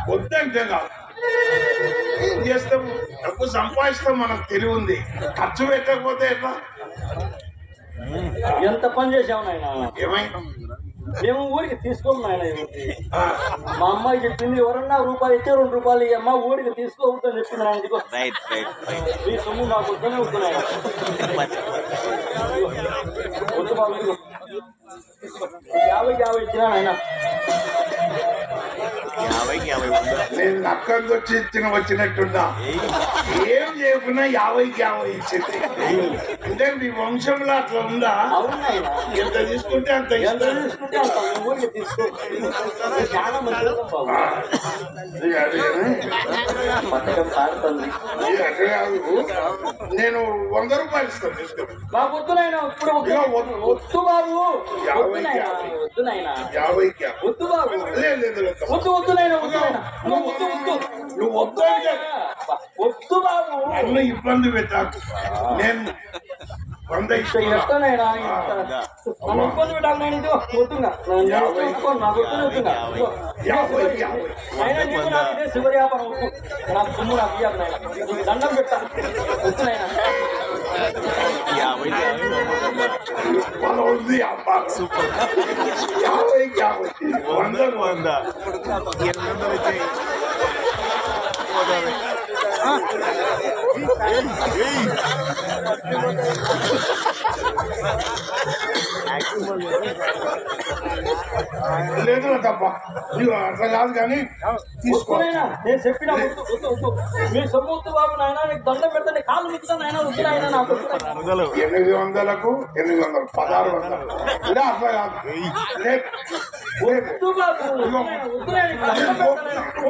వద్దంటే కాదు, ఏం చేస్తాము, డబ్బు సంపాదిస్తాం, మనకు తెలివి ఉంది, ఖర్చు పెట్టకపోతే ఎట్లా? ఎంత పని చేసావు నాయన. ఏమైంది? మేము ఊరికి తీసుకోము నాయన. మా అమ్మాయి చెప్పింది, ఎవరన్నా రూపాయి ఇస్తే 2 రూపాయలు ఇవ్వమ్మా, ఊరికి తీసుకోవద్దని చెప్పింది నాయన. ఈ సొమ్ము మాకు వద్దనే వద్దున్నాయన. వద్దు బాబు, 50 ఇచ్చినా నాయన. నేను నక్కకి వచ్చి వచ్చినట్టున్నా, ఏం చేయకున్నా 50కి 50 ఇచ్చింది. అంటే మీ వంశంలో అట్లా ఉందా? ఎంత తీసుకుంటే అంత ఊరికి తీసుకో. చాలా మంది పథకం సాగుతుంది. నేను 100 రూపాయలు ఇస్తాను, తీసుకోండి. బాబు వద్దునైనా, ఇప్పుడు వద్దు బాబు, వద్దు నాయన, 50కి వద్దు బాబు, లేదు వద్దు వద్దునైనా, వద్దునైనా, నువ్వు వద్దు వద్దు బాబు, నన్ను ఇబ్బంది పెట్టాకు. నేను 100 ఇస్తాను. ఎట్టనైనా నన్ను ఇబ్బంది పెట్టాలి నేను. ఇది వద్దుగా నాకు వద్దుగా అయినా నీకు నాకు ఇదే శివరి వ్యాపారం వద్దు. నాకు సొమ్ము నాకు ఇయ్యాలి నాయన, దండం పెట్టాను వద్దునైనా. ఉంది వ్యాపారం సూపర్. 50కి 50 100 లేదు తప్ప, నువ్వు అట్లా కాదు కానీ తీసుకోనైనా. నేను చెప్పిన వద్దు వద్దు వద్దు, మీ సొమ్ము వద్దు బాబు నాయన, నీకు దండం పెడతాను, కాళ్ళు మిగుతాను నాయన, వద్దు నాయన. నాకు 800కు 800 1600 ఇలా అట్లా కాదు. వద్దు బాబు, వద్దు నాయన, దండం పెడతాను.